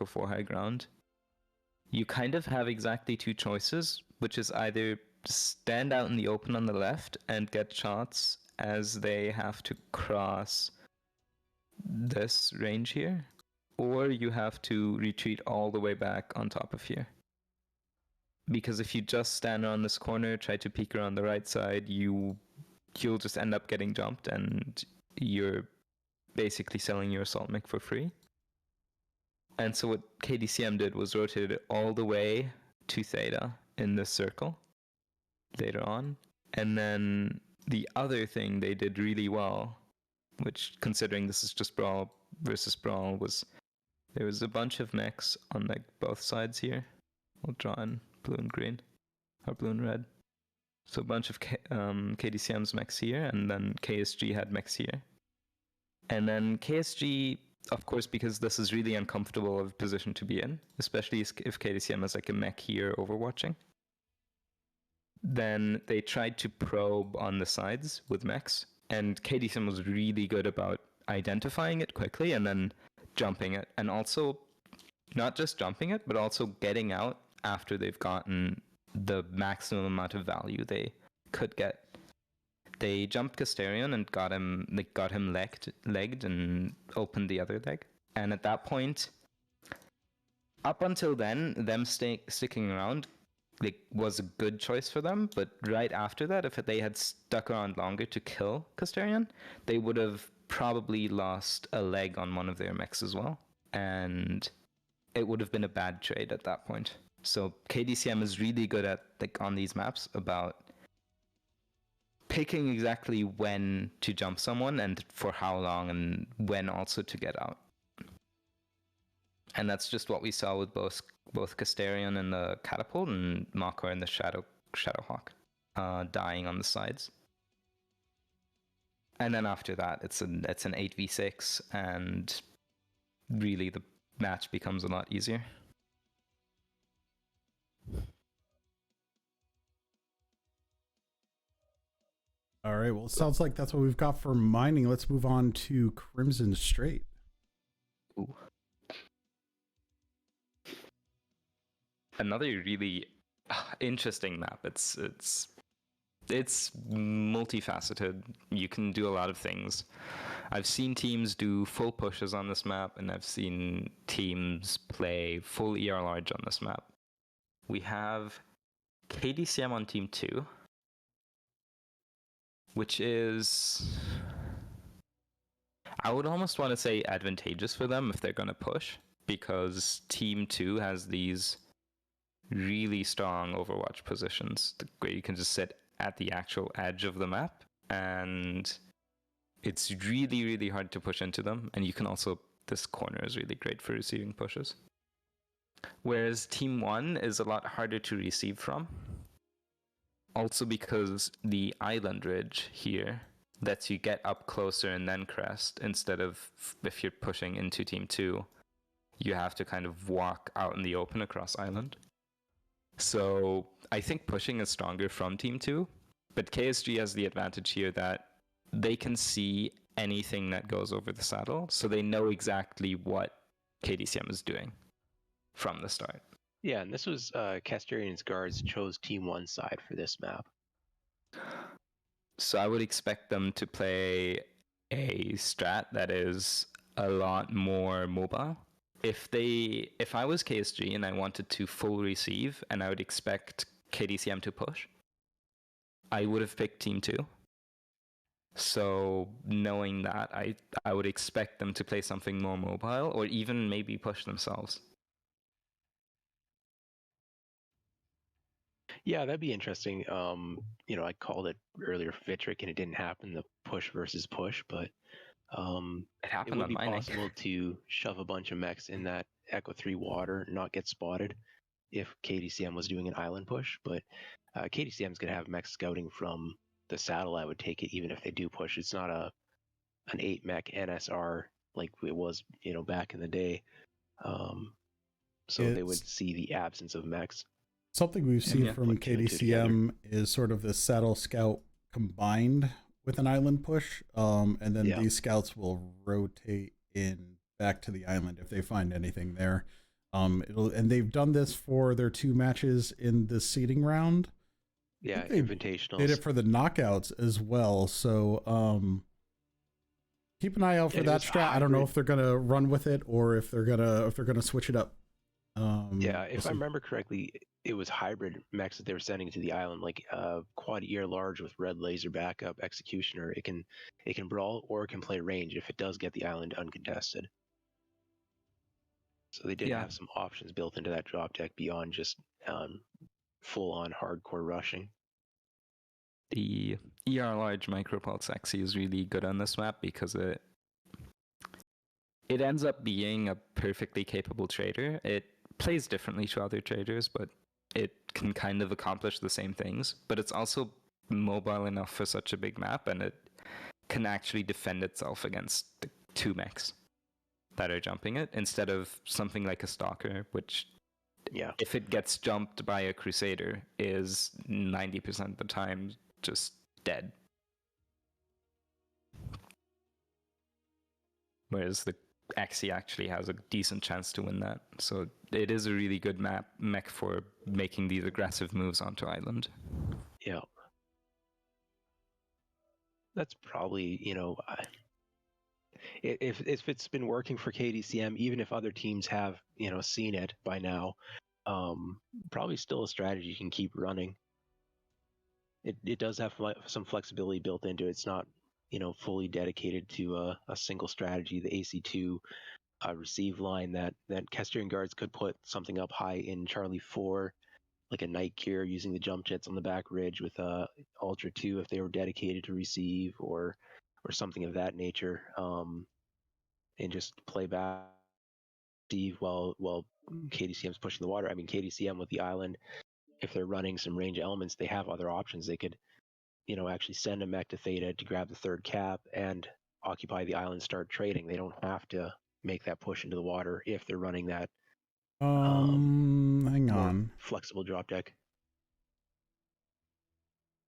Echo 4 high ground, you kind of have exactly two choices, which is either stand out in the open on the left and get shots as they have to cross this range here, or you have to retreat all the way back on top of here. Because if you just stand on this corner, try to peek around the right side, you'll just end up getting jumped, and you're basically selling your assault mech for free. And so what KDCM did was rotate it all the way to Theta in this circle later on. And then the other thing they did really well, which, considering this is just Brawl versus Brawl, was there was a bunch of mechs on like both sides here. I'll draw in blue and green, or blue and red. So a bunch of KDCM's mechs here, and then KSG had mechs here. And then KSG, of course, because this is really uncomfortable of a position to be in, especially if KDCM has like a mech here overwatching, then they tried to probe on the sides with mechs, and KDCM was really good about identifying it quickly and then jumping it, and also not just jumping it, but also getting out after they've gotten the maximum amount of value they could get. They jumped Casterion and got him legged and opened the other leg. And at that point, up until then, them sticking around was a good choice for them. But right after that, if they had stuck around longer to kill Casterion, they would have probably lost a leg on one of their mechs as well. And it would have been a bad trade at that point. So KDCM is really good at, like, on these maps about picking exactly when to jump someone and for how long, and when also to get out. And that's just what we saw with both Casterion and the Catapult, and Makor and the Shadowhawk dying on the sides. And then after that, it's an 8v6, and really the match becomes a lot easier. All right, well, it sounds like that's what we've got for mining. Let's move on to Crimson Strait. Ooh. Another really interesting map. It's multifaceted. You can do a lot of things. I've seen teams do full pushes on this map, and I've seen teams play full ER large on this map. We have KDCM on team 2, which is, I would almost want to say, advantageous for them if they're going to push, because team 2 has these really strong Overwatch positions where you can just sit at the actual edge of the map, and it's really, really hard to push into them. And you can also, this corner is really great for receiving pushes. Whereas team 1 is a lot harder to receive from. Also because the island ridge here lets you get up closer and then crest, instead of, if you're pushing into team 2, you have to kind of walk out in the open across island. So I think pushing is stronger from team 2, but KSG has the advantage here that they can see anything that goes over the saddle, so they know exactly what KDCM is doing from the start. Yeah, and this was Casterion's guards chose team 1 side for this map. So I would expect them to play a strat that is a lot more mobile. If I was KSG and I wanted to full receive and I would expect KDCM to push, I would have picked team 2. So knowing that, I would expect them to play something more mobile, or even maybe push themselves. Yeah, that'd be interesting. I called it earlier for Vitric, and it didn't happen, the push versus push, but it would be possible to shove a bunch of mechs in that Echo 3 water and not get spotted if KDCM was doing an island push. But KDCM's going to have mechs scouting from the saddle, I would take it, even if they do push. It's not an 8 mech NSR like it was, back in the day. So they would see the absence of mechs. Something we've seen from KDCM is sort of the saddle scout combined with an island push, and then these scouts will rotate in back to the island if they find anything there. And they've done this for their 2 matches in the seeding round. Yeah, invitationals. Did it for the knockouts as well. So keep an eye out for that strat. I don't know if they're gonna run with it or if they're gonna switch it up. Yeah, if I remember correctly, it was hybrid mechs that they were sending to the island, like quad ear large with red laser backup executioner. It can brawl or it can play range if it does get the island uncontested. So they did have some options built into that drop deck beyond just full on hardcore rushing. The ER large micropulse XE is really good on this map because it ends up being a perfectly capable trader. It plays differently to other traders, but it can kind of accomplish the same things. But it's also mobile enough for such a big map, and it can actually defend itself against the 2 mechs that are jumping it, instead of something like a Stalker, which, if it gets jumped by a Crusader, is 90% of the time just dead. Whereas the XE actually has a decent chance to win that. So it is a really good mech for making these aggressive moves onto island. Yeah. That's probably, if it's been working for KDCM, even if other teams have, seen it by now, probably still a strategy you can keep running. It does have some flexibility built into it. It's not, fully dedicated to a single strategy. The AC2 receive line that Castrian guards could put something up high in Charlie 4, like a night gear using the jump jets on the back ridge with Ultra 2 if they were dedicated to receive or something of that nature, and just play back receive while KDCM's pushing the water. I mean, KDCM with the island, if they're running some range elements, they have other options. They could, actually send a mech to Theta to grab the 3rd cap and occupy the island, start trading. They don't have to make that push into the water if they're running that hang on, flexible drop deck.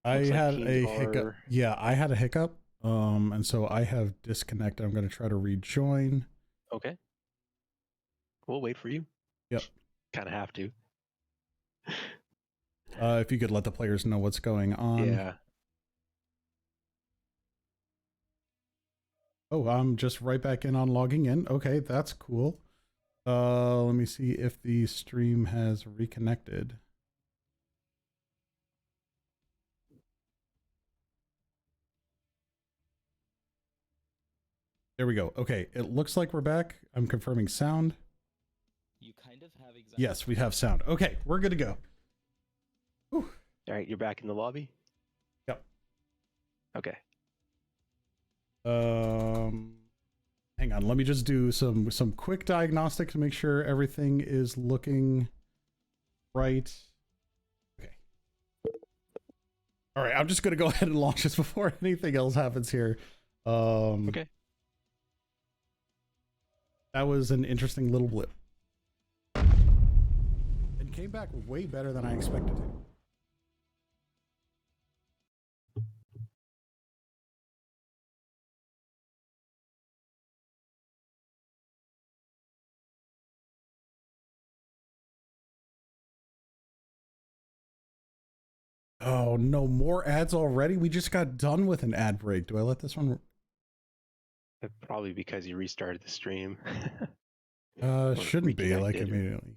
I had a hiccup. Yeah, I had a hiccup. And so I have disconnected. I'm going to try to rejoin. Okay. We'll wait for you. Yep. Kind of have to. If you could let the players know what's going on. Yeah. Oh, I'm just right back in on logging in. Okay, that's cool. Let me see if the stream has reconnected. There we go. Okay, it looks like we're back. I'm confirming sound. You kind of have exactly. Yes, we have sound. Okay, we're good to go. Whew. All right, you're back in the lobby? Yep. Okay. Hang on. Let me just do some quick diagnostic to make sure everything is looking right. Okay. All right, I'm just going to go ahead and launch this before anything else happens here. Okay. That was an interesting little blip. It came back way better than I expected to. Oh no, more ads already? We just got done with an ad break. Do I let this one? Probably because you restarted the stream. Shouldn't be like immediately.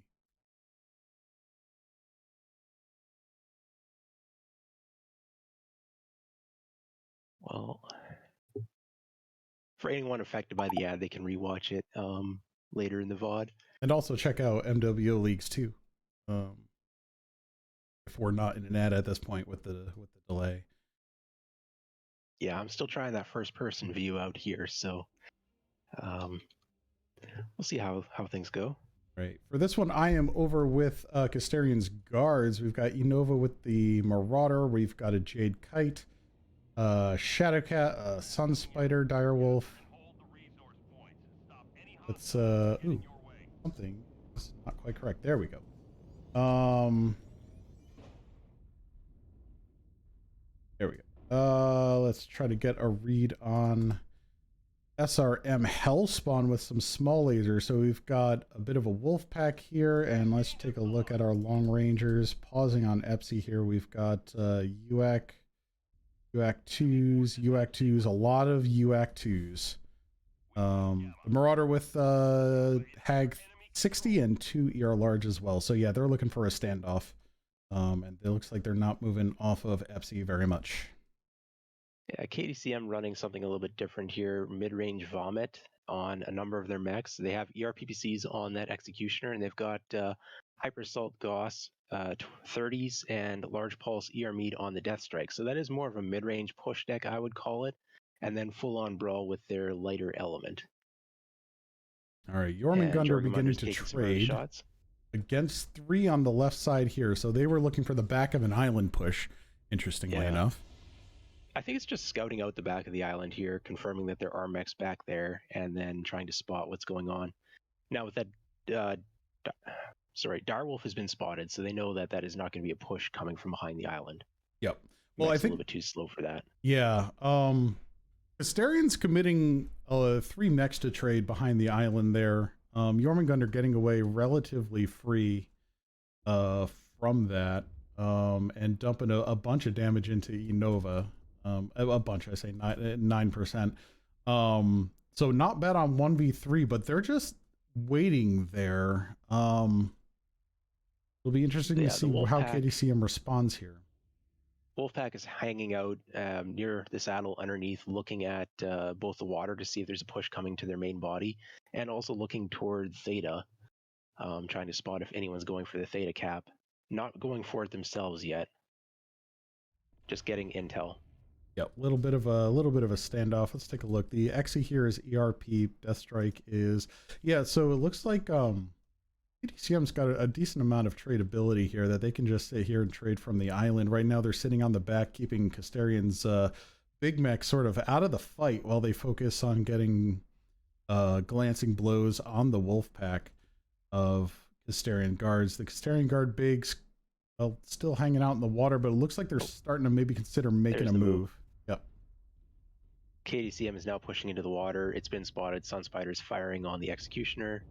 Well, for anyone affected by the ad, they can rewatch it later in the VOD. And also check out MWO leagues too. If we're not in an ad at this point with the delay. Yeah, I'm still trying that first person view out here, so we'll see how things go. Right. For this one, I am over with Casterian's guards. We've got Unova with the Marauder. We've got a Jade Kite, Shadowcat, Sun Spider, Direwolf. That's ooh, something. It's not quite correct. There we go. There we go. Let's try to get a read on SRM Hellspawn with some small lasers. So we've got a bit of a wolf pack here, and let's take a look at our long rangers. Pausing on EPSI here, we've got UAC 2s, a lot of UAC 2s. The Marauder with Hag 60 and 2 ER large as well. So yeah, they're looking for a standoff. And it looks like they're not moving off of EPSI very much. Yeah, KDCM running something a little bit different here. Mid-range Vomit on a number of their mechs. They have ERPPCs on that Executioner, and they've got Hypersalt Gauss 30s and Large Pulse ER Mead on the Death Strike. So that is more of a mid-range push deck, I would call it. And then full-on Brawl with their lighter element. All right, Jormungandr beginning to trade against 3 on the left side here. So they were looking for the back of an island push, interestingly enough. I think it's just scouting out the back of the island here, confirming that there are mechs back there, and then trying to spot what's going on. Now with that, Direwolf has been spotted, so they know that that is not going to be a push coming from behind the island. Yep. Well, I think a little bit too slow for that. Yeah. Asterian's committing 3 mechs to trade behind the island there. Jormungandr getting away relatively free from that, and dumping a bunch of damage into Enova. A bunch, I say 9%. So not bad on 1v3, but they're just waiting there. It'll be interesting to see how KDCM responds here. Wolfpack is hanging out near the saddle underneath, looking at both the water to see if there's a push coming to their main body, and also looking toward Theta, trying to spot if anyone's going for the Theta cap. Not going for it themselves yet. Just getting intel. Yep, a little bit of a standoff. Let's take a look. The XE here is ERP. Death Strike is So it looks like KDCM's got a decent amount of tradability here that they can just sit here and trade from the island. Right now they're sitting on the back, keeping Casterian's big mech sort of out of the fight while they focus on getting glancing blows on the wolf pack of Casterian guards. The Casterian guard bigs still hanging out in the water, but it looks like they're starting to maybe consider making a move. Yep. KDCM is now pushing into the water. It's been spotted. Sunspider's firing on the Executioner.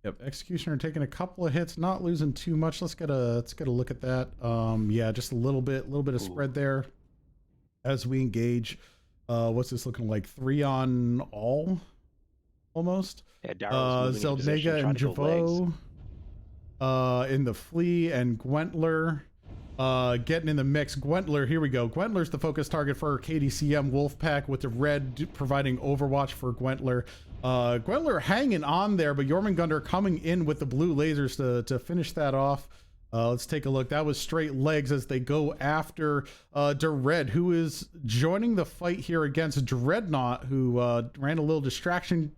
Yep, Executioner taking a couple of hits, not losing too much. Let's get a look at that. Yeah, just a little bit of spread there as we engage. What's this looking like? 3 on all, almost. Yeah, Zeldnega and Javo in the Flea, and Gwentler getting in the mix. Gwentler, here we go. Gwentler's the focus target for KDCM Wolfpack, with the red providing overwatch for Gwentler. Gwentler hanging on there, but Jormungandr coming in with the blue lasers to finish that off. Let's take a look. That was straight legs as they go after Dread, who is joining the fight here against Dreadnought, who ran a little distraction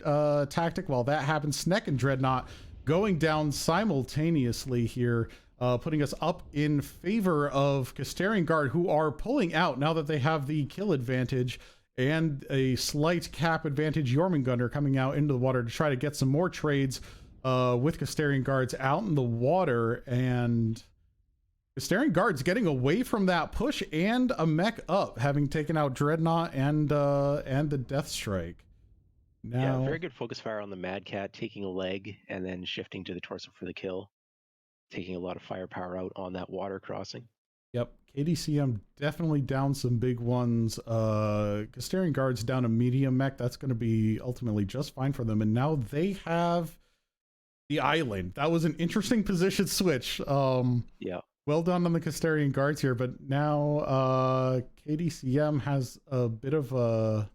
tactic while that happened. Sneck and Dreadnought going down simultaneously here, putting us up in favor of Casterian Guard, who are pulling out now that they have the kill advantage and a slight cap advantage. Jormungandr coming out into the water to try to get some more trades with Casterian Guards out in the water, and Casterian Guards getting away from that push and a mech up, having taken out Dreadnought and the Death Strike. Now, yeah, very good focus fire on the Mad Cat, taking a leg and then shifting to the torso for the kill, taking a lot of firepower out on that water crossing. Yep, KDCM definitely down some big ones. Casterian Guards down a medium mech. That's going to be ultimately just fine for them. And now they have the island. That was an interesting position switch. Yeah. Well done on the Casterian Guards here, but now KDCM has a bit of a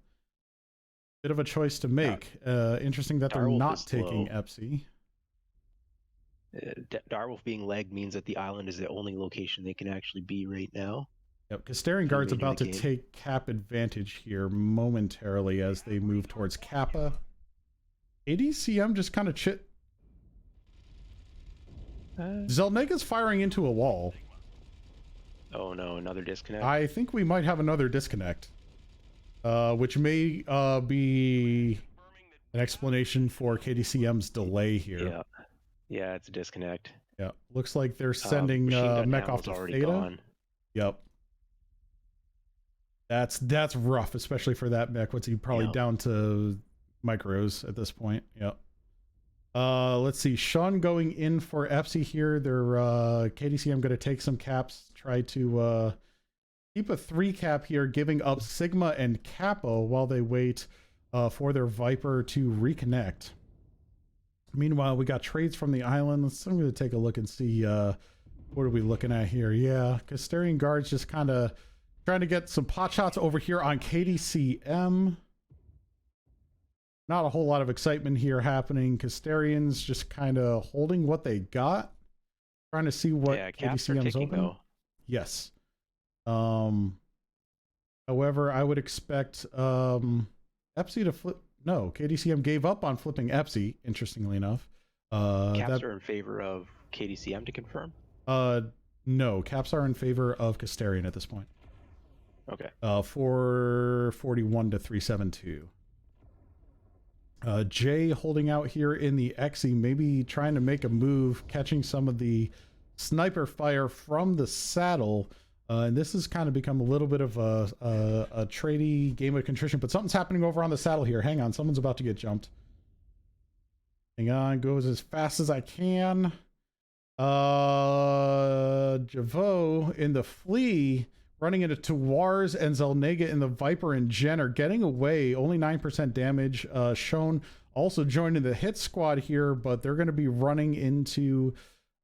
choice to make. Interesting that they're not taking EPSI. Direwolf being legged means that the island is the only location they can actually be right now. Yep, Casterian Guard's about to take cap advantage here momentarily as they move towards Kappa. KDCM just kind of Zeldnega's firing into a wall. Oh no, another disconnect? I think we might have another disconnect. Which may be an explanation for KDCM's delay here. Yeah, it's a disconnect. Yeah, looks like they're sending mech off to Theta. Gone. Yep. That's rough, especially for that mech. What's he probably down to micros at this point? Yep. Let's see. Sean going in for FC here. They're KDCM going to take some caps, try to keep a 3 cap here, giving up Sigma and Kappa while they wait for their Viper to reconnect. Meanwhile, we got trades from the island. I'm going to take a look and see what are we looking at here. Yeah, Casterian guards just kind of trying to get some pot shots over here on KDCM. Not a whole lot of excitement here happening. Casterians just kind of holding what they got, trying to see what KDCM's open. Though. Yes. However, I would expect Epsi to flip. No, KDCM gave up on flipping Epsi, interestingly enough. Caps are in favor of KDCM to confirm? No, caps are in favor of Casterian at this point. Okay. 441 to 372. Jay holding out here in the XE, maybe trying to make a move, catching some of the sniper fire from the saddle. And this has kind of become a little bit of a tradey game of contrition, but something's happening over on the saddle here. Hang on, someone's about to get jumped. Hang on, goes as fast as I can. Javo in the Flea running into Tawars, and Zelnega in the Viper and Jen are getting away. Only 9% damage. Shown also joining the hit squad here, but they're going to be running into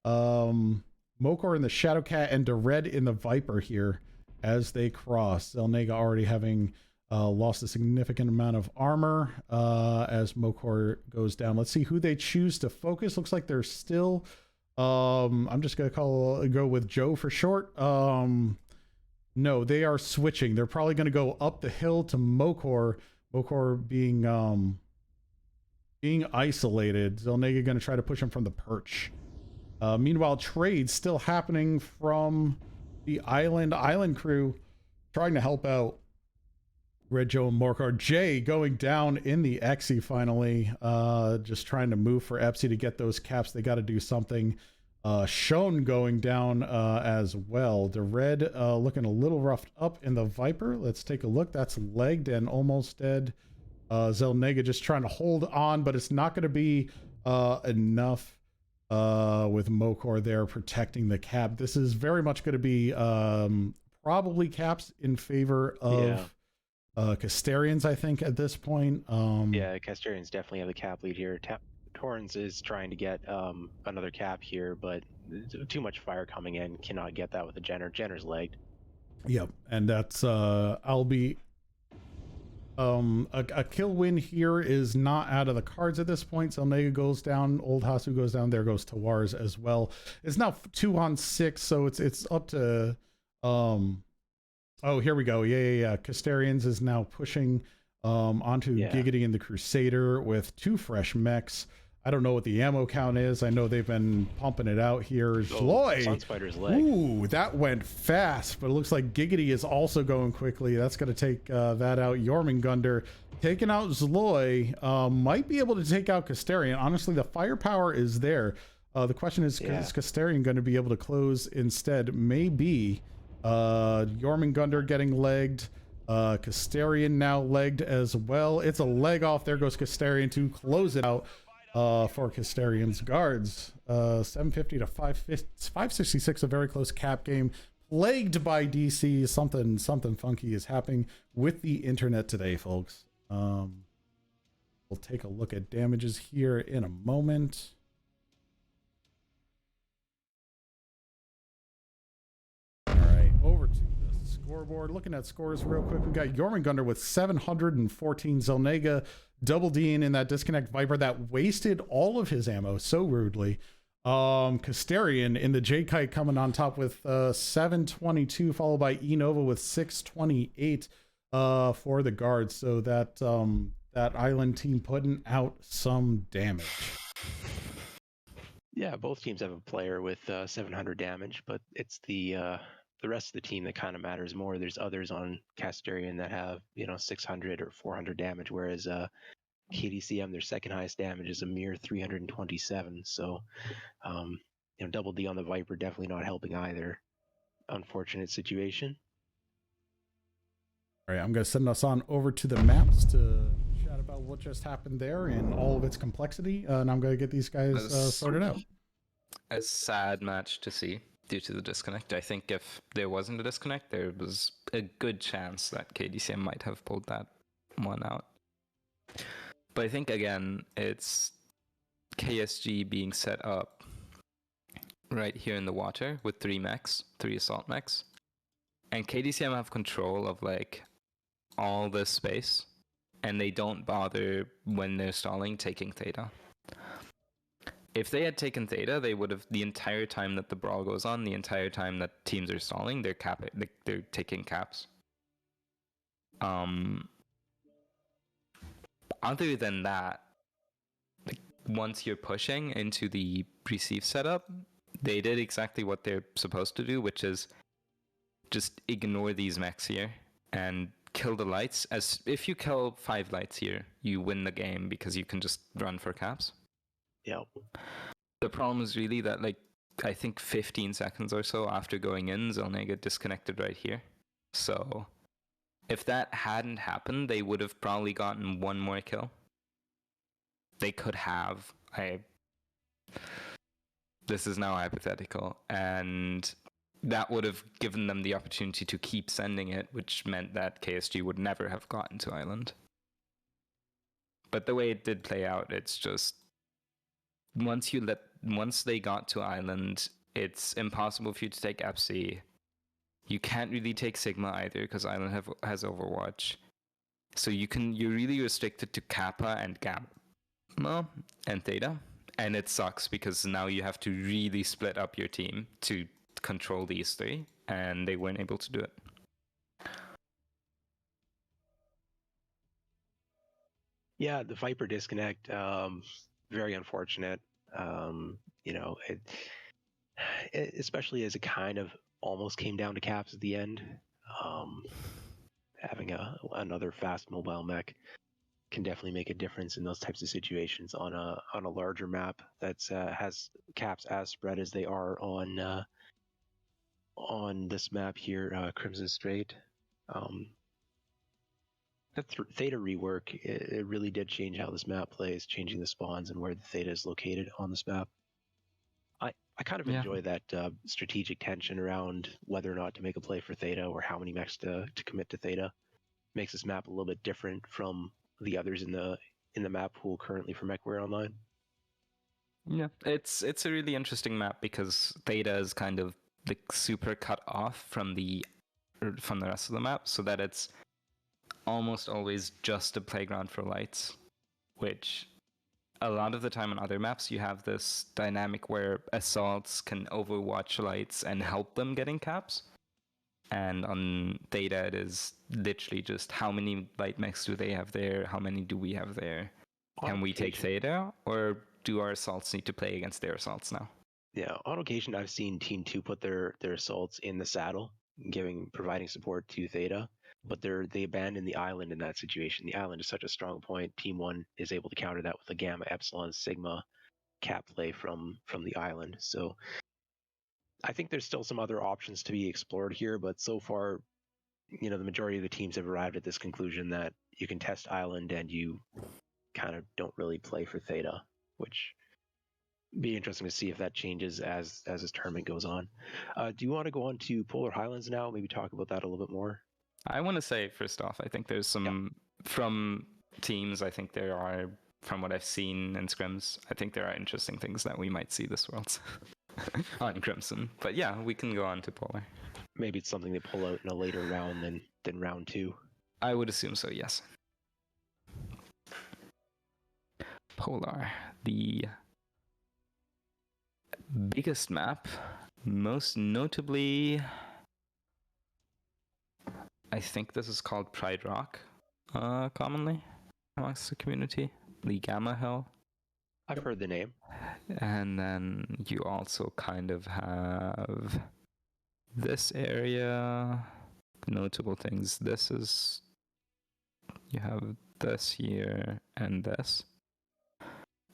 Mokor in the Shadowcat and Dered in the Viper here as they cross. Zelnega already having lost a significant amount of armor as Mokor goes down. Let's see who they choose to focus. Looks like they're still... I'm just going to go with Joe for short. No, they are switching. They're probably going to go up the hill to Mokor. Mokor being isolated. Zelnega going to try to push him from the perch. Meanwhile, trades still happening from the island crew trying to help out Red Joe and Morcar. Jay going down in the Exy finally, just trying to move for Epsi to get those caps. They got to do something. Shown going down as well. The red looking a little roughed up in the Viper. Let's take a look. That's legged and almost dead. Zelnega just trying to hold on, but it's not going to be enough with Mokor there protecting the cap. This is very much going to be probably caps in favor of Casterians, I think, at this point. Yeah, Casterians definitely have the cap lead here. Torrens is trying to get another cap here, but too much fire coming in. Cannot get that with a Jenner. Jenner's legged. Yep, and that's I'll be a kill win here is not out of the cards at this point. Zelnega goes down, Old Hasu goes down, there goes Tawars as well. It's now 2-on-6, so it's up to oh, here we go. Yeah. Casterians is now pushing onto Giggity and the Crusader with 2 fresh mechs. I don't know what the ammo count is. I know they've been pumping it out here. Zloy! Sunspider's leg. Ooh, that went fast, but it looks like Giggity is also going quickly. That's going to take that out. Jormungandr taking out Zloy. Might be able to take out Casterian. Honestly, the firepower is there. The question is Casterian going to be able to close instead? Maybe. Jormungandr getting legged. Casterian now legged as well. It's a leg off. There goes Casterian to close it out for Casterian's guards. 750 to 566, a very close cap game. Plagued by DC. Something funky is happening with the internet today, folks. We'll take a look at damages here in a moment. All right, over to the scoreboard. Looking at scores real quick, we got Jormungandr with 714. Zelnega double D'ing in that disconnect Viper that wasted all of his ammo so rudely. Casterian in the J-Kite coming on top with 722, followed by Enova with 628 for the guards. So that that island team putting out some damage. Yeah, both teams have a player with 700 damage, but it's the rest of the team that kind of matters more. There's others on Casterian that have 600 or 400 damage, whereas KDCM, their second highest damage is a mere 327. So double D on the Viper definitely not helping either. Unfortunate situation. All right, I'm going to send us on over to the maps to chat about what just happened there in all of its complexity, and I'm going to get these guys sorted out. A sad match to see due to the disconnect. I think if there wasn't a disconnect, there was a good chance that KDCM might have pulled that one out. But I think, again, it's KSG being set up right here in the water with 3 assault mechs. And KDCM have control of, like, all this space, and they don't bother when they're stalling taking Theta. If they had taken Theta, they would have, the entire time that the brawl goes on, the entire time that teams are stalling, they're taking caps. Other than that, like, once you're pushing into the receive setup, they did exactly what they're supposed to do, which is just ignore these mechs here and kill the lights. As if you kill 5 lights here, you win the game because you can just run for caps. Yeah. The problem is really that, like, I think 15 seconds or so after going in, Zelnega disconnected right here. So if that hadn't happened, they would have probably gotten 1 more kill. They could have. This is now hypothetical. And that would have given them the opportunity to keep sending it, which meant that KSG would never have gotten to Island. But the way it did play out, it's just once they got to Island, it's impossible for you to take FC. You can't really take Sigma either because Island has Overwatch. So you're really restricted to Kappa and Gamma and Theta. And it sucks because now you have to really split up your team to control these 3, and they weren't able to do it. Yeah, the Viper disconnect, very unfortunate. You know, especially as it kind of almost came down to caps at the end. Having another fast mobile mech can definitely make a difference in those types of situations on a larger map that has caps as spread as they are on this map here, Crimson Strait. That Theta rework, it really did change how this map plays, changing the spawns and where the Theta is located on this map. I kind of enjoy that strategic tension around whether or not to make a play for Theta or how many mechs to commit to Theta. Makes this map a little bit different from the others in the map pool currently for MechWarrior Online. Yeah, it's a really interesting map because Theta is kind of like super cut off from the rest of the map, so that it's almost always just a playground for lights, which a lot of the time on other maps you have this dynamic where assaults can overwatch lights and help them getting caps. And on Theta, it is literally just how many light mechs do they have there? How many do we have there? Can we take Theta, or do our assaults need to play against their assaults now? Yeah, on occasion I've seen Team 2 put their assaults in the saddle, providing support to Theta, but they abandon the island in that situation. The island is such a strong point. Team 1 is able to counter that with a Gamma, Epsilon, Sigma cap play from the island. So I think there's still some other options to be explored here, but so far, the majority of the teams have arrived at this conclusion that you can test Island and you kind of don't really play for Theta, which be interesting to see if that changes as this tournament goes on. Do you want to go on to Polar Highlands now? Maybe talk about that a little bit more. I want to say, first off, I think there's some from teams. I think there are, from what I've seen in scrims, I think there are interesting things that we might see this Worlds on Crimson. But yeah, we can go on to Polar. Maybe it's something they pull out in a later round than round 2. I would assume so, yes. Polar, the biggest map, most notably, I think this is called Pride Rock, commonly amongst the community. The Gamma Hill. I've heard the name. And then you also kind of have this area. Notable things. You have this here and this.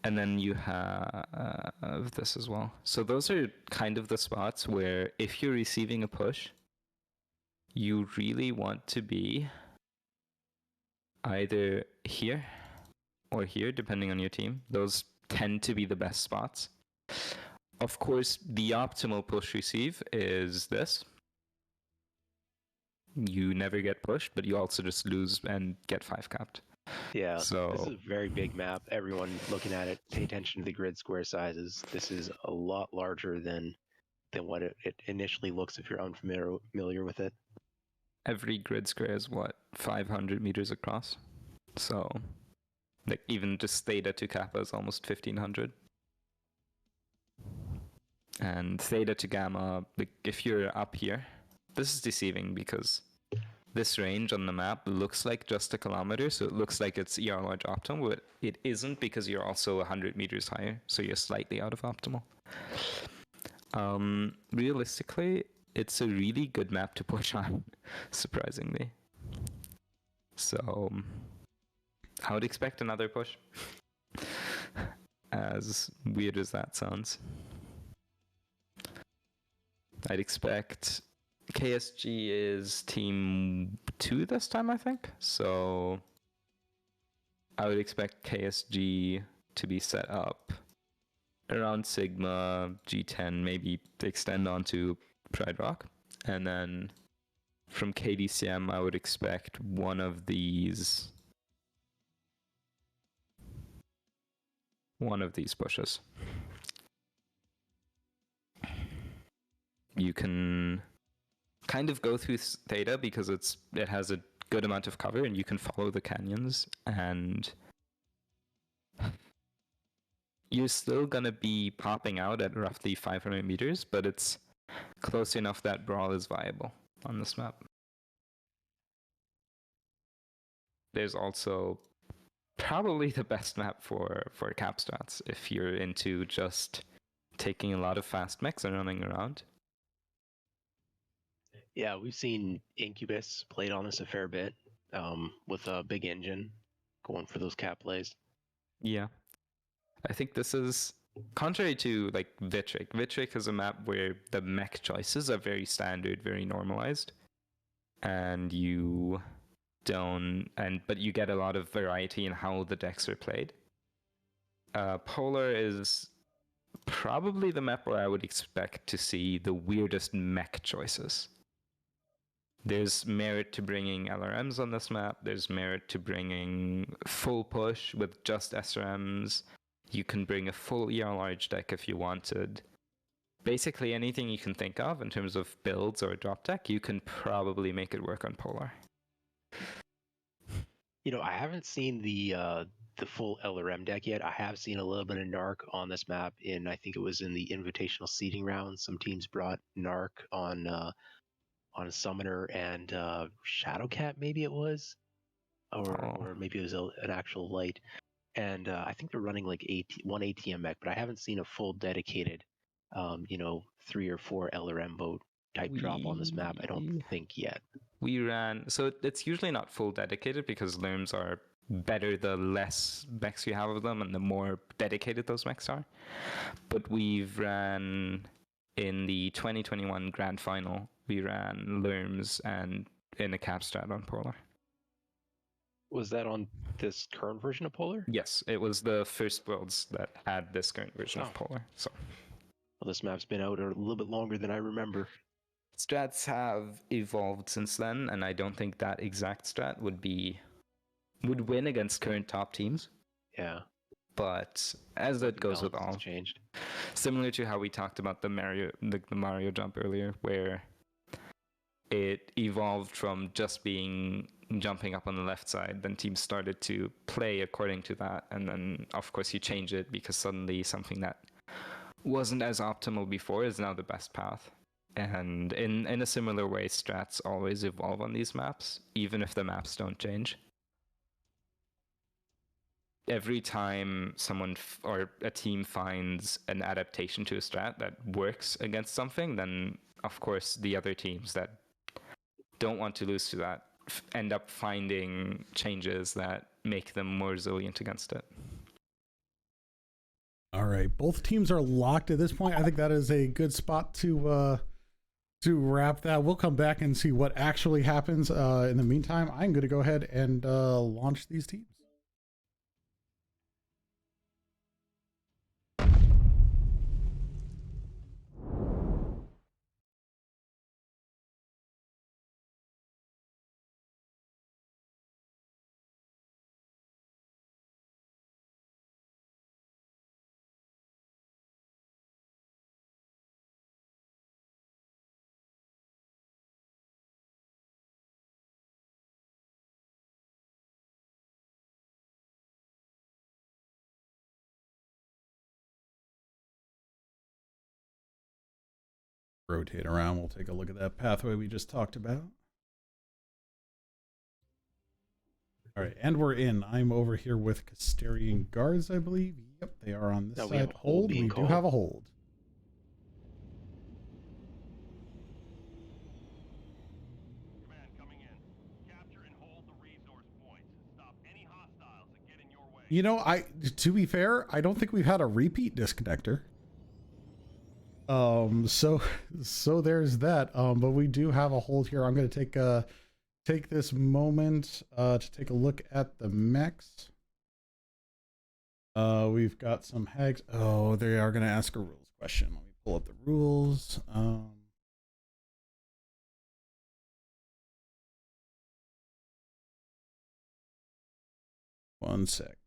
And then you have this as well. So those are kind of the spots where if you're receiving a push, you really want to be either here or here, depending on your team. Those tend to be the best spots. Of course, the optimal push receive is this. You never get pushed, but you also just lose and get 5 capped. Yeah, so this is a very big map. Everyone looking at it, pay attention to the grid square sizes. This is a lot larger than what it initially looks if you're unfamiliar with it. Every grid square is what, 500 meters across? So, like, even just theta to kappa is almost 1500. And theta to gamma, like, if you're up here, this is deceiving because this range on the map looks like just a kilometer, so it looks like it's ER large optimal, but it isn't because you're also 100 meters higher, so you're slightly out of optimal. Realistically, it's a really good map to push on, surprisingly. So, I would expect another push, as weird as that sounds. I'd expect KSG is team 2 this time, I think. So I would expect KSG to be set up around Sigma, G10, maybe extend onto Pride Rock. And then from KDCM, I would expect one of these pushes. You can kind of go through theta because it has a good amount of cover and you can follow the canyons, and you're still gonna be popping out at roughly 500 meters, but it's close enough that brawl is viable on this map. There's also probably the best map for cap strats if you're into just taking a lot of fast mechs and running around. Yeah, we've seen Incubus played on this a fair bit, with a big engine going for those cap plays. Yeah. I think this is contrary to like Vitric. Vitric is a map where the mech choices are very standard, very normalized, and but you get a lot of variety in how the decks are played. Polar is probably the map where I would expect to see the weirdest mech choices. There's merit to bringing LRMs on this map. There's merit to bringing full push with just SRMs. You can bring a full ER large deck if you wanted. Basically anything you can think of in terms of builds or drop deck, you can probably make it work on Polar. You know, I haven't seen the full LRM deck yet. I have seen a little bit of Narc on this map. I think it was in the invitational seeding round. Some teams brought Narc on a Summoner and Shadowcat, maybe it was, or maybe it was an actual light. And I think they're running like one ATM mech, but I haven't seen a full dedicated, 3 or 4 LRM boat type drop on this map. I don't think yet. We ran, so it's usually not full dedicated because LRMs are better the less mechs you have of them and the more dedicated those mechs are. But we've ran in the 2021 Grand Final, we ran LRMs and in a cap strat on Polar. Was that on this current version of Polar? Yes, it was the first Worlds that had this current version of Polar. So, well, this map's been out a little bit longer than I remember. Strats have evolved since then, and I don't think that exact strat would win against current top teams. Yeah. But as it goes with all, changed. Similar to how we talked about the Mario jump earlier, where it evolved from just being jumping up on the left side, then teams started to play according to that, and then of course you change it because suddenly something that wasn't as optimal before is now the best path. And in a similar way, strats always evolve on these maps, even if the maps don't change. Every time someone or a team finds an adaptation to a strat that works against something, then of course the other teams that don't want to lose to that end up finding changes that make them more resilient against it. All right, both teams are locked at this point. I think that is a good spot to to wrap that. We'll come back and see what actually happens. In the meantime, I'm going to go ahead and launch these teams. Rotate around. We'll take a look at that pathway we just talked about. All right, and we're in. I'm over here with Casterian guards, I believe. Yep, they are on this side. Hold. We do have a hold. Command coming in. Capture and hold the resource points. Stop any hostiles that get in your way. You know, to be fair, I don't think we've had a repeat disconnector. So there's that. But we do have a hold here. I'm going to take this moment to take a look at the mechs. We've got some hags. Oh, they are going to ask a rules question. Let me pull up the rules. One sec.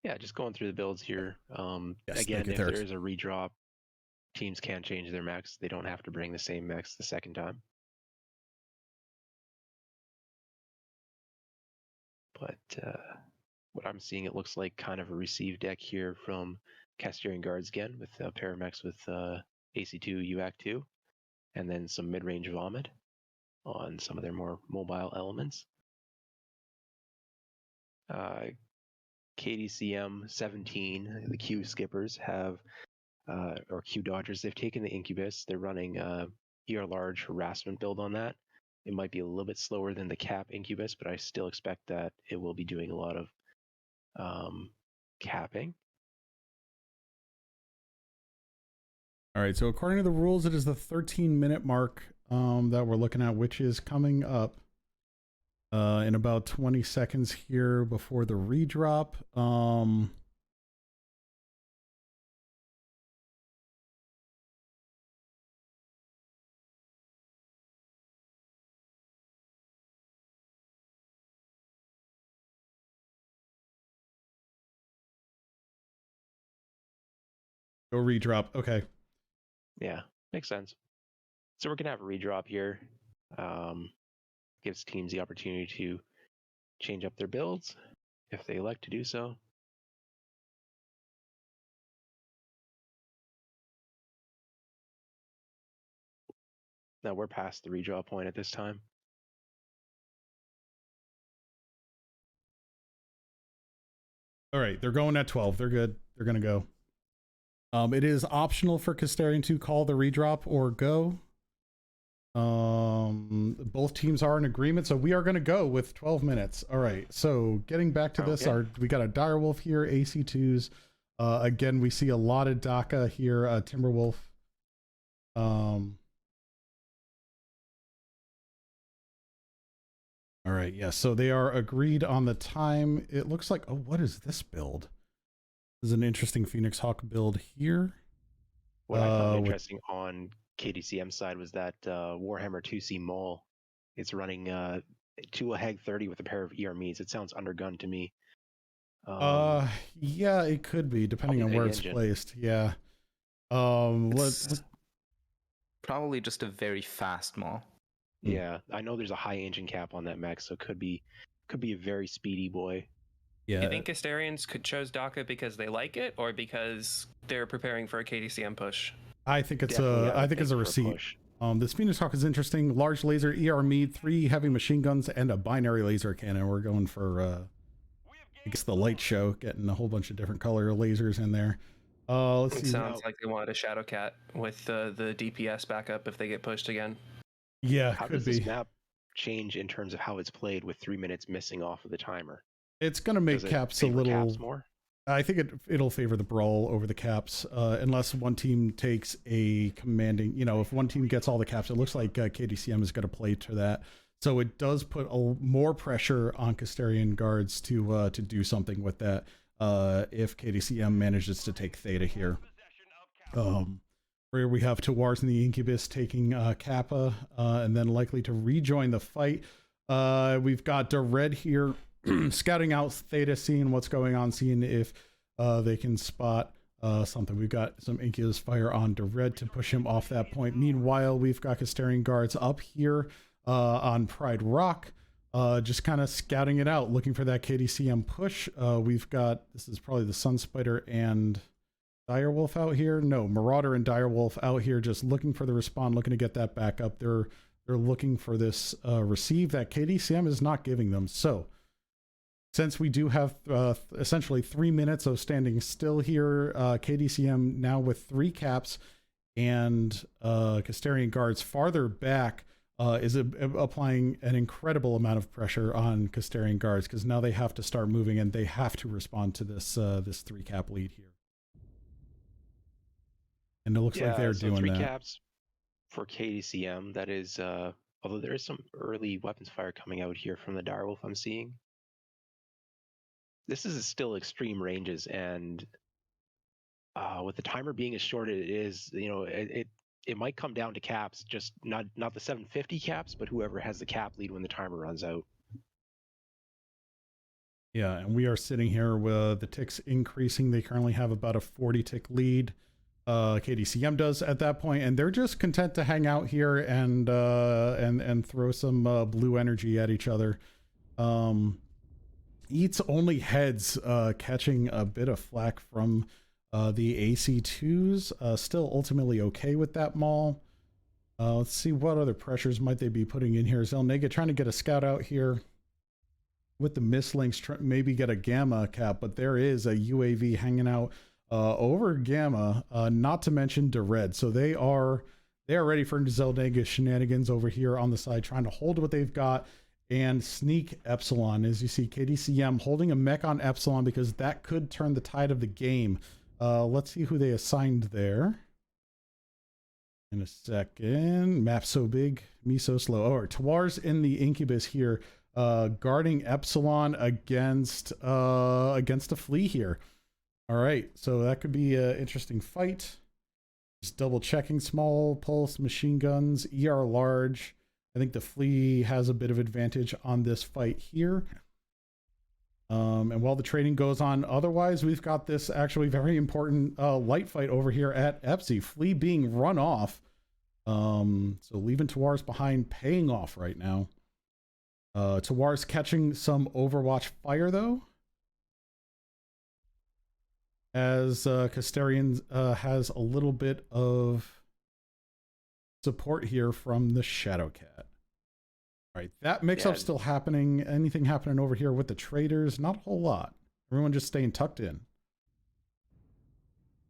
Yeah, just going through the builds here. Yes, again, if there is a redrop, teams can change their mechs. They don't have to bring the same mechs the second time. But what I'm seeing, it looks like kind of a received deck here from Casterian Guards again, with Paramechs with AC2, UAC2, and then some mid-range Vomit on some of their more mobile elements. KDCM 17, the Q skippers have, or Q dodgers, they've taken the Incubus. They're running ER large harassment build on that. It might be a little bit slower than the Cap Incubus, but I still expect that it will be doing a lot of capping. All right, so according to the rules, it is the 13-minute mark that we're looking at, which is coming up in about 20 seconds here before the redrop. Go redrop. Okay. Yeah, makes sense. So we're going to have a redrop here. Gives teams the opportunity to change up their builds if they elect to do so. Now we're past the redraw point at this time. All right, they're going at 12. They're good. They're going to go. It is optional for Casterian to call the redrop or go. Both teams are in agreement, so we are going to go with 12 minutes. All right, so getting back to this, we got a Direwolf here, AC2s. Again, we see a lot of DACA here, Timberwolf. All right, yeah, so they are agreed on the time. It looks like, oh, what is this build? This is an interesting Phoenix Hawk build here. What I found interesting on KDCM side was that Warhammer 2C Mole. It's running to a Hag 30 with a pair of ER Meads. It sounds undergunned to me. Yeah, it could be, depending on where it's placed. Yeah. Let's probably just a very fast Maul. Yeah, I know there's a high engine cap on that mech, so it could be a very speedy boy. Yeah. Do you think Casterians chose DACA because they like it, or because they're preparing for a KDCM push? I think it's it's a receipt. This Phoenix Hawk is interesting. Large laser, ER Mead, 3 heavy machine guns, and a binary laser cannon. We're going for I guess the light show, getting a whole bunch of different color lasers in there. Let's see. Sounds like they wanted a Shadow Cat with the DPS backup if they get pushed again. Yeah, how does this map change in terms of how it's played with 3 minutes missing off of the timer? It's going to make caps a little more. I think it'll favor the brawl over the caps, unless one team takes a commanding, if one team gets all the caps, it looks like KDCM is going to play to that. So it does put more pressure on Castellarian guards to do something with that if KDCM manages to take Theta here. Where we have Tawars and the Incubus taking Kappa, and then likely to rejoin the fight. We've got Red here scouting out Theta, seeing what's going on, seeing if they can spot something. We've got some Incubus fire on Red to push him off that point. Meanwhile, we've got Castellarian guards up here on Pride Rock, just kind of scouting it out, looking for that KDCM push. We've got, this is probably the Sun Spider and Direwolf out here. No, Marauder and Direwolf out here just looking for the respawn, looking to get that back up. They're looking for this receive that KDCM is not giving them. So since we do have essentially 3 minutes of standing still here, KDCM now with 3 caps and Castellarian guards farther back is applying an incredible amount of pressure on Castellarian guards, because now they have to start moving and they have to respond to this 3 cap lead here. And it looks like they're doing 3 that. Caps for KDCM. That is, although there is some early weapons fire coming out here from the Direwolf I'm seeing. This is still extreme ranges, and with the timer being as short as it is, it might come down to caps, just not the 750 caps, but whoever has the cap lead when the timer runs out. Yeah, and we are sitting here with the ticks increasing. They currently have about a 40 tick lead. KDCM does at that point, and they're just content to hang out here and throw some blue energy at each other. Eats only heads, catching a bit of flack from the AC2s. Still ultimately okay with that maul. Let's see what other pressures might they be putting in here. Zelnega trying to get a scout out here with the Mistlinks, maybe get a Gamma cap, but there is a UAV hanging out over Gamma, not to mention Red. So they are ready for Zelnega shenanigans over here on the side, trying to hold what they've got and sneak Epsilon. As you see, KDCM holding a mech on Epsilon because that could turn the tide of the game. Let's see who they assigned there in a second. Map so big, me so slow. Oh, Tawar's in the Incubus here, guarding Epsilon against a flea here. All right, so that could be an interesting fight. Just double checking small pulse machine guns, ER large. I think the flea has a bit of advantage on this fight here. And while the trading goes on, otherwise we've got this actually very important light fight over here at Epsi. Flea being run off. So leaving Tawar's behind, paying off right now. Tawar's catching some Overwatch fire though, as Castellarian has a little bit of support here from the Shadowcat. All right, that mix-up still happening. Anything happening over here with the traders? Not a whole lot. Everyone just staying tucked in.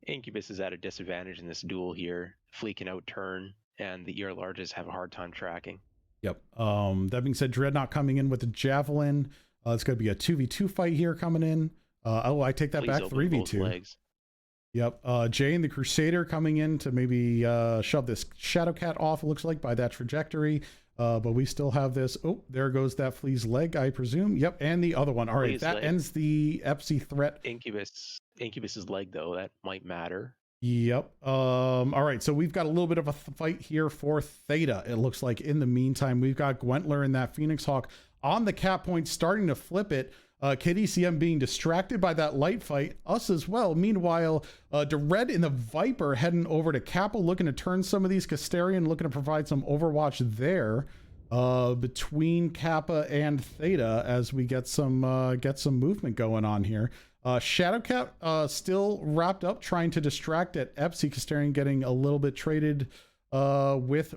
Incubus is at a disadvantage in this duel here. Flea can outturn, and the ER larges have a hard time tracking. Yep. That being said, Dreadnought coming in with the Javelin. It's going to be a 2v2 fight here coming in. Oh, I take that back. 3v2. Yep. Jay and the Crusader coming in to maybe shove this Shadowcat off, it looks like, by that trajectory. But we still have this. Oh, there goes that Flea's leg, I presume. Yep, and the other one. All right, that ends the Epsi threat. Incubus's leg, though, that might matter. Yep. All right, so we've got a little bit of a fight here for Theta, it looks like. In the meantime, we've got Gwentler and that Phoenix Hawk on the cap point, starting to flip it. KDCM being distracted by that light fight, us as well. Meanwhile, Red in the Viper heading over to Kappa, looking to turn some of these Castellarian, looking to provide some Overwatch there between Kappa and Theta as we get some movement going on here. Shadowcat still wrapped up trying to distract at Epsi. Castellarian getting a little bit traded with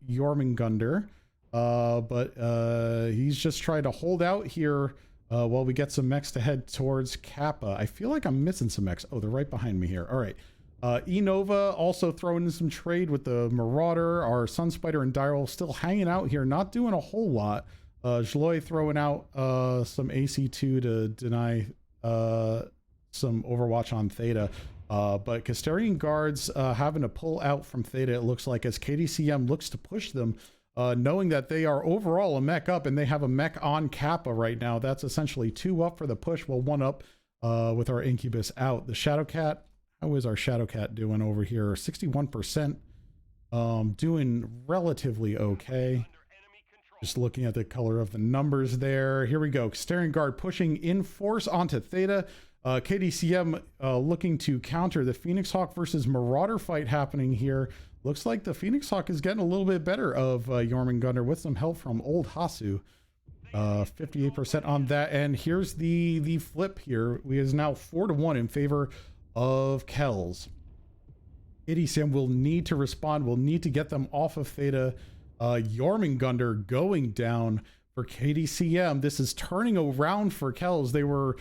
Jormungandr, but he's just trying to hold out here. While we get some mechs to head towards Kappa. I feel like I'm missing some mechs. Oh, they're right behind me here. All right. Enova also throwing in some trade with the Marauder. Our Sun Spider and Direwolf still hanging out here, not doing a whole lot. Jloy throwing out some AC2 to deny some Overwatch on Theta. But Casterian Guards having to pull out from Theta, it looks like, as KDCM looks to push them, knowing that they are overall a mech up and they have a mech on Kappa right now. That's essentially 2 up for the push, while 1 up with our Incubus out. The Shadowcat, how is our Shadowcat doing over here? 61%, doing relatively okay. Just looking at the color of the numbers there. Here we go. Casterian Guard pushing in force onto Theta. KDCM looking to counter the Phoenix Hawk versus Marauder fight happening here. Looks like the Phoenix Hawk is getting a little bit better of Jormungandr with some help from Old Hasu. 58% on that. And here's the flip here. We is now 4-1 in favor of Kells. KDCM will need to respond. We'll need to get them off of Theta. Jormungandr going down for KDCM. This is turning around for Kells. They were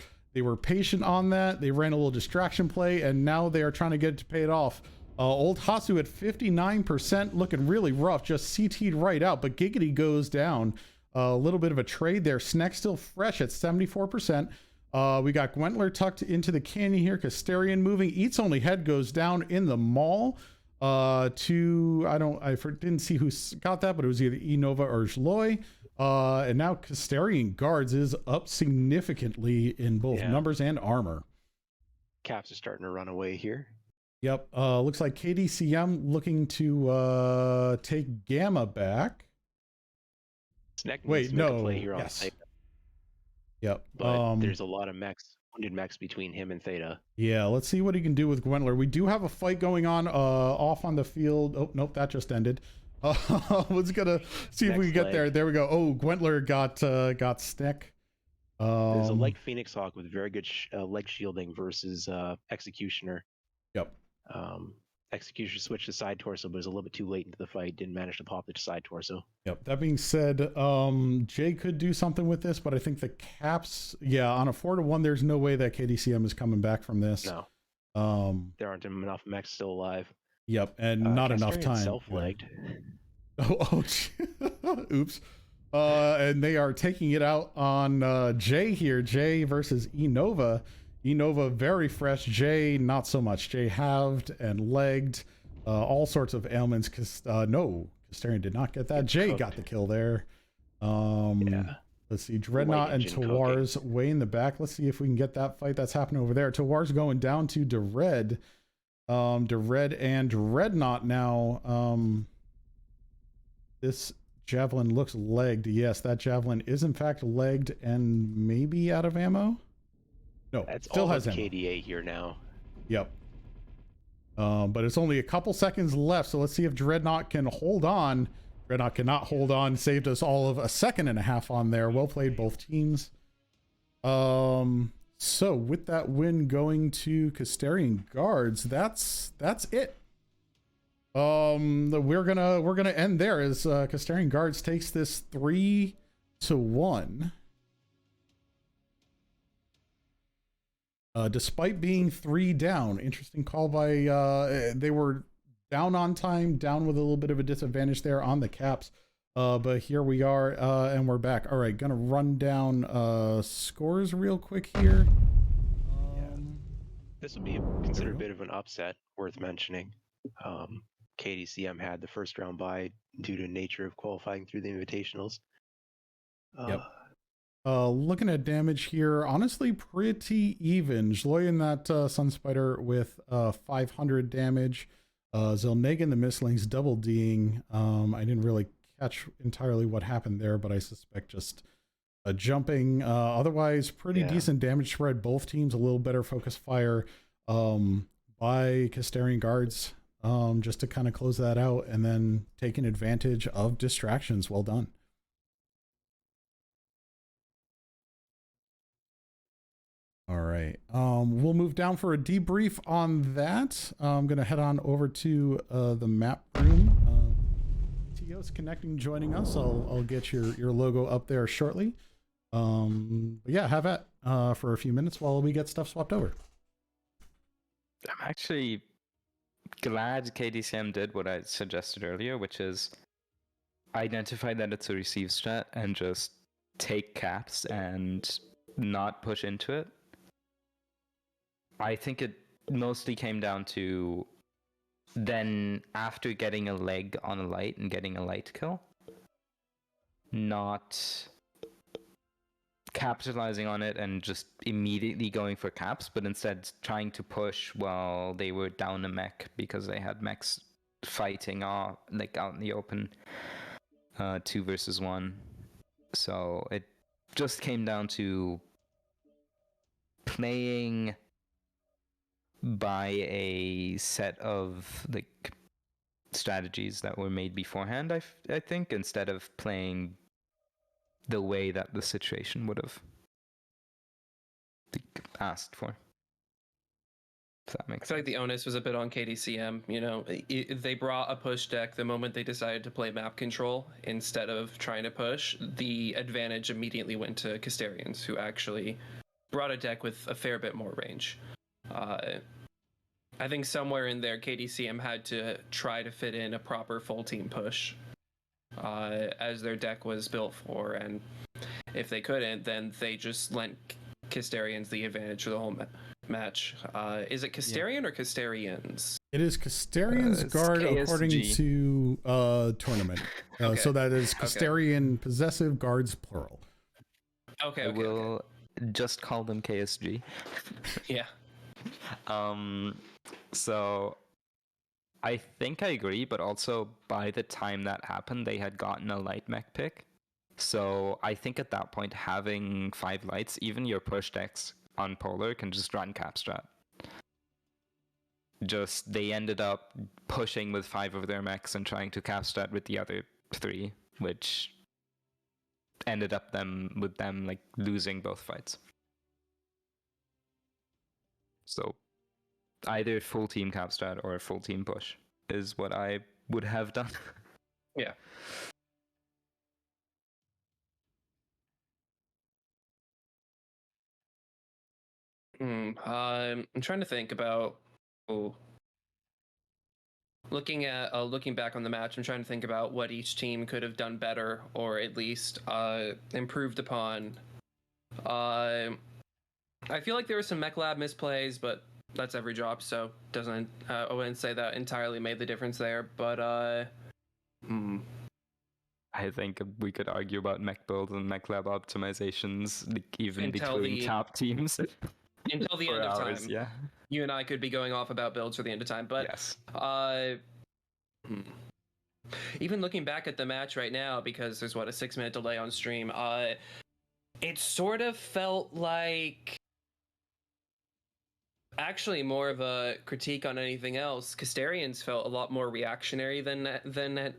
patient on that. They ran a little distraction play, and now they are trying to get it to pay it off. Old Hasu at 59%, looking really rough, just CT'd right out, but Giggity goes down. A little bit of a trade there. Sneck still fresh at 74%. We got Gwentler tucked into the canyon here. Casterian moving. Eats only head goes down in the mall. I didn't see who got that, but it was either Enova or Zloy. And now Casterian Guards is up significantly in both numbers and armor. Caps are starting to run away here. Yep. Looks like KDCM looking to take Gamma back. Wait, no. Play here yes. On Theta. Yep. But there's a lot of wounded mechs between him and Theta. Yeah, let's see what he can do with Gwentler. We do have a fight going on off on the field. Oh, nope, that just ended. Was gonna see if we can get there. There we go. Oh, Gwentler got Sneck. There's a leg Phoenix Hawk with very good leg shielding versus Executioner. Yep. Executioner switched to side torso, but was a little bit too late into the fight. Didn't manage to pop the side torso. Yep. That being said, Jay could do something with this, but I think the Caps, on a 4-1, there's no way that KDCM is coming back from this. No. There aren't enough mechs still alive. Yep, and not enough time. Self-legged. Oops. And they are taking it out on Jay here. Jay versus Enova. Enova very fresh. Jay not so much. Jay halved and legged. All sorts of ailments. No, Casterian did not get that. Jay got the kill there. Let's see. Dreadnought and Tawars way in the back. Let's see if we can get that fight that's happening over there. Tawars going down to Dered. Dered and Dreadnought now. This javelin looks legged. Yes, that javelin is in fact legged and maybe out of ammo. No, that's still all has ammo. KDA here now. Yep. But it's only a couple seconds left, so let's see if Dreadnought can hold on. Dreadnought cannot hold on. Saved us all of a second and a half on there. Well played, both teams. So with that win going to Casterian Guards, that's it. We're gonna end there as Casterian Guards takes this 3-1. Despite being 3 down. Interesting call by they were down on time, down with a little bit of a disadvantage there on the Caps. But here we are, and we're back. All right, gonna run down scores real quick here. This would be considered a bit of an upset, worth mentioning. KDCM had the first round bye due to nature of qualifying through the invitationals. Yep. Looking at damage here, honestly pretty even. Zloy in that Sunspider with 500 damage. Zelnegan the Mistlings double D'ing. I didn't really catch entirely what happened there, but I suspect just a jumping. Otherwise, pretty decent damage spread. Both teams a little better focus fire by Casterian Guards, just to kind of close that out, and then taking advantage of distractions. Well done. All right, we'll move down for a debrief on that. I'm going to head on over to the map room. Tio's connecting, joining us. I'll get your logo up there shortly. But yeah, have at for a few minutes while we get stuff swapped over. I'm actually glad KDCM did what I suggested earlier, which is identify that it's a receive strat and just take caps and not push into it. I think it mostly came down to then after getting a leg on a light and getting a light kill, not capitalizing on it and just immediately going for caps, but instead trying to push while they were down a mech because they had mechs fighting out in the open, 2 versus 1. So it just came down to playing by a set of strategies that were made beforehand, I think, instead of playing the way that the situation would have asked for. If that makes I feel like the onus was a bit on KDCM. You know, they brought a push deck the moment they decided to play map control instead of trying to push. The advantage immediately went to Casterians, who actually brought a deck with a fair bit more range. I think somewhere in there, KDCM had to try to fit in a proper full team push as their deck was built for, and if they couldn't, then they just lent Casterians the advantage for the whole match. Is it Casterian or Casterians? It is Casterian's guard KSG. according to tournament. Okay. So that is Casterian possessive guards plural. Okay. I will just call them KSG. Yeah. So I think I agree, but also by the time that happened, they had gotten a light mech pick. So I think at that point, having 5 lights, even your push decks on Polar can just run Capstrat. They ended up pushing with 5 of their mechs and trying to Capstrat with the other 3, which ended up with them losing both fights. So either full team Capstrat or full team push is what I would have done. Yeah. I'm trying to think about looking back on the match. I'm trying to think about what each team could have done better, or at least improved upon. I feel like there were some mech lab misplays, but that's every job, so doesn't. I wouldn't say that entirely made the difference there, but I think we could argue about mech builds and mech lab optimizations, even Until between top teams. Until the end of hours, time. yeah. You and I could be going off about builds for the end of time, but yes. Even looking back at the match right now, because there's a 6-minute delay on stream, it sort of felt like actually more of a critique on anything else. Casterians felt a lot more reactionary than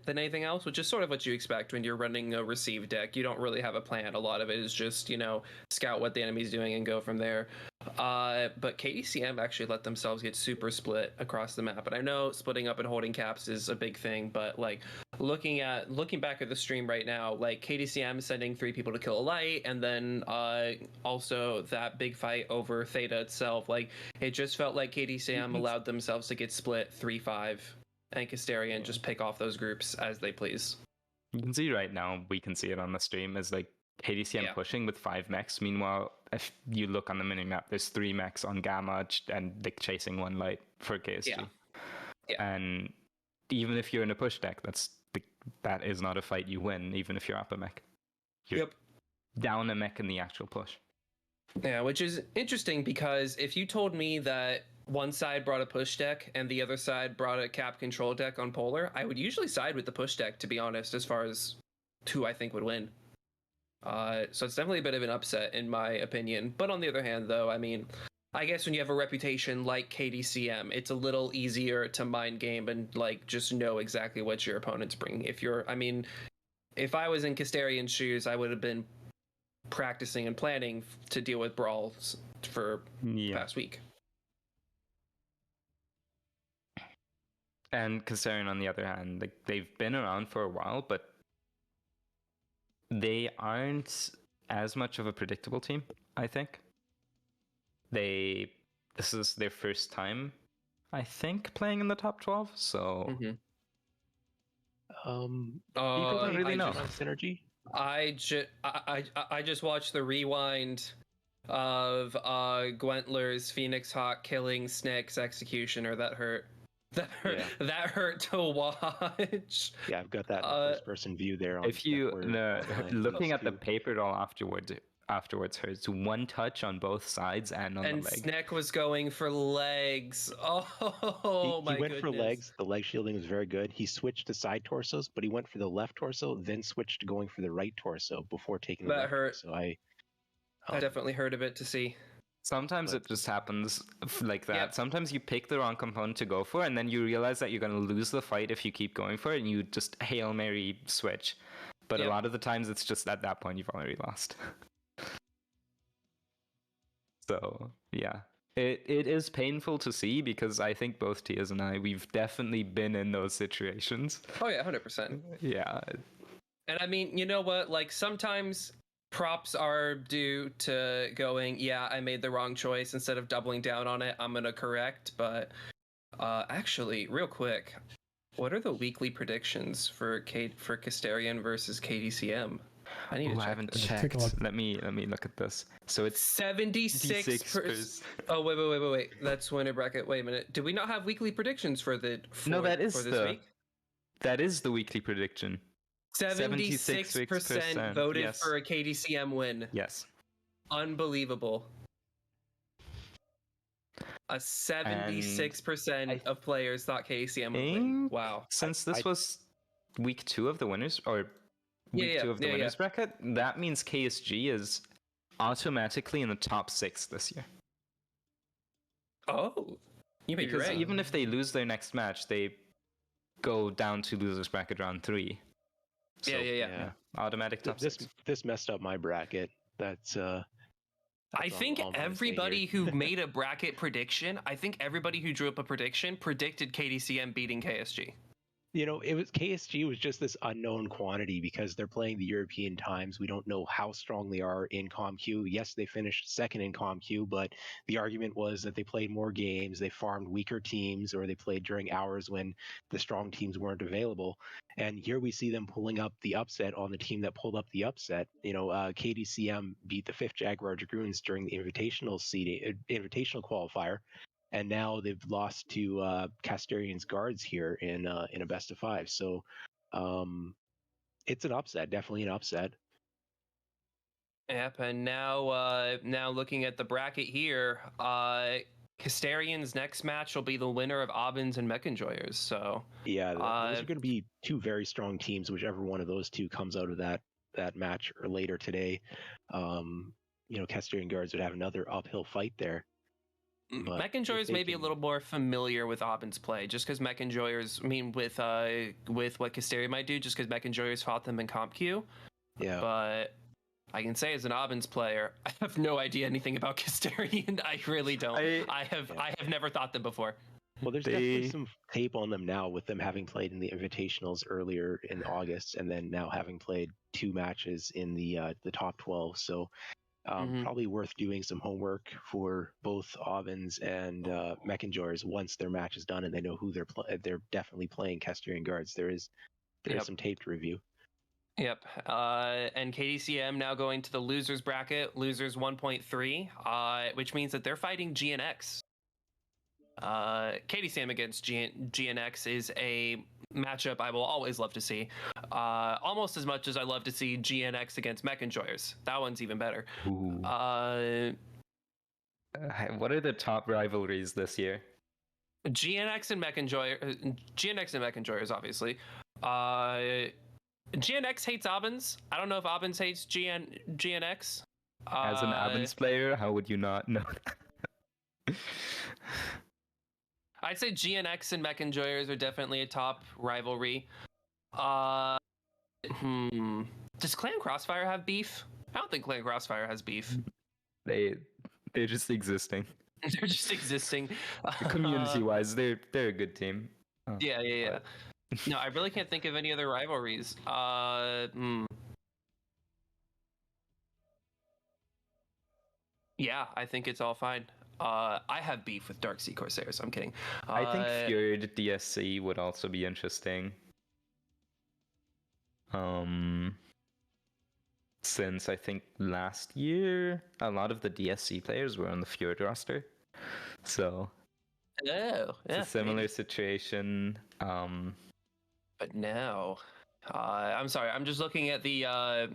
anything else, which is sort of what you expect when you're running a receive deck. You don't really have a plan. A lot of it is just, scout what the enemy's doing and go from there. But KDCM actually let themselves get super split across the map. And I know splitting up and holding caps is a big thing, but looking back at the stream right now, KDCM sending 3 people to kill a light, and then also that big fight over Theta itself, it just felt like KDCM allowed themselves to get split 3-5, and Casterian just pick off those groups as they please. You can see right now, we can see it on the stream, is KDCM pushing with 5 mechs. Meanwhile, if you look on the minimap, there's 3 mechs on Gamma and chasing 1 light for KSG. Yeah. And even if you're in a push deck, that is not a fight you win, even if you're up a mech. You're down a mech in the actual push. Yeah, which is interesting, because if you told me that one side brought a push deck and the other side brought a cap control deck on Polar, I would usually side with the push deck, to be honest, as far as who I think would win. So it's definitely a bit of an upset in my opinion. But on the other hand, though, I guess when you have a reputation like KDCM, it's a little easier to mind game and just know exactly what your opponent's bringing. If I was in Casterian's shoes, I would have been practicing and planning to deal with brawls for the past week. And Casterian, on the other hand, they've been around for a while, but they aren't as much of a predictable team, I think. This is their first time, I think, playing in the top 12, so people don't really know. Synergy. I just watched the rewind of Gwentler's Phoenix Hawk killing Snick's Executioner. That hurt. That hurt. Yeah. That hurt to watch. Yeah, I've got that in the first-person view there. On if you looking at the paper roll afterwards hurts. One touch on both sides and on the leg. And Snick was going for legs. Oh my goodness. He went for legs. The leg shielding was very good. He switched to side torsos, but he went for the left torso, then switched to going for the right torso before taking the that left hurt. torso. I definitely hurt a bit to see. Sometimes it just happens like that. Yep. Sometimes you pick the wrong component to go for, and then you realize that you're going to lose the fight if you keep going for it, and you just Hail Mary switch. But Yep. a lot of the times it's just at that point you've already lost. So, yeah. It is painful to see because I think both Tias and I, we've definitely been in those situations. Oh yeah, 100%. Yeah. And I mean, you know what? Like sometimes props are due to going, yeah, I made the wrong choice. Instead of doubling down on it, I'm gonna correct. But actually, real quick, what are the weekly predictions for Casterian versus KDCM? I need to check. I haven't this. checked. Let me look at this. So it's 76%. Oh wait. That's winner bracket. Wait a minute. Do we not have weekly predictions for the? No, that is for this the week? that is the weekly prediction. 76% voted yes. for a KDCM win. Yes. Unbelievable. A 76% of players thought KDCM would win. Wow. Since this was week 2 of the winners, or week 2 of the winners bracket, that means KSG is automatically in the top 6 this year. Oh, you may be right. Even if they lose their next match, they go down to losers bracket round 3. So, yeah. Automatic top 6. This messed up my bracket. That's I think everybody who made a bracket prediction, I think everybody who drew up a prediction predicted KDCM beating KSG. You know, KSG was just this unknown quantity because they're playing the European times. We don't know how strong they are in ComQ. Yes, they finished second in ComQ, but the argument was that they played more games, they farmed weaker teams, or they played during hours when the strong teams weren't available. And here we see them pulling up the upset on the team that pulled up the upset. You know, KDCM beat the 5th Jaguar Dragoons during the invitational qualifier. And now they've lost to Casterian's Guards here in a best of 5. So it's an upset, definitely an upset. Yep, and now looking at the bracket here, Casterian's next match will be the winner of Aubins and Mech Enjoyers. So yeah, those are going to be 2 very strong teams. Whichever one of those 2 comes out of that match or later today, you know, Casterian Guards would have another uphill fight there. Mech Enjoyers may be a little more familiar with Aubin's play, just because Mech Enjoyers, I mean, with what Casteria might do, just because Mech Enjoyers fought them in CompQ. Yeah. But I can say as an Aubin's player, I have no idea anything about Casterian. I really don't. I have never thought them before. Well, there's definitely some tape on them now with them having played in the Invitationals earlier in August, and then now having played 2 matches in the top 12. So. Probably worth doing some homework for both Aubins and Mech Enjoyers once their match is done and they know who they're definitely playing Casterian Guards. There is some tape to review. Yep. And KDCM now going to the losers bracket, losers 1.3, which means that they're fighting GNX. KDCM against GNX is a matchup I will always love to see, almost as much as I love to see GNX against Mech Enjoyers. That one's even better. What are the top rivalries this year? GNX and Mech Enjoyers, obviously. GNX hates Aubins. I don't know if Aubins hates GNX. As an Aubins player, how would you not know that? I'd say GNX and Mech Enjoyers are definitely a top rivalry. Does Clan Crossfire have beef? I don't think Clan Crossfire has beef. They're just existing. They're just existing. Community-wise, they're a good team. Yeah. No, I really can't think of any other rivalries. Yeah, I think it's all fine. I have beef with Dark Sea Corsairs. I'm kidding. I think Fjord DSC would also be interesting. since I think last year, a lot of the DSC players were on the Fjord roster. So yeah, it's a similar maybe. situation. But now, I'm sorry. I'm just looking at the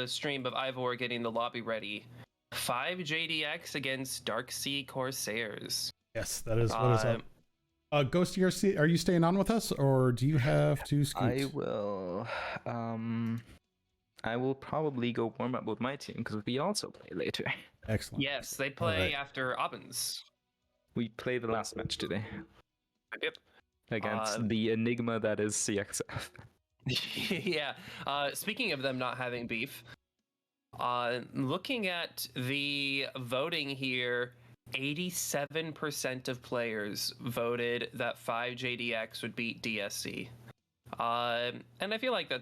stream of Ivor getting the lobby ready. 5 JDX against Darksea Corsairs. Yes, that is what is up. Ghost, are you staying on with us, or do you have to scoot? I will. I will probably go warm up with my team because we also play later. Excellent. Yes, they play after Obbins. We play the last match today. Yep. Against the enigma that is CXF. Yeah. Speaking of them not having beef, looking at the voting here, 87% of players voted that 5 JDX would beat DSC. And I feel like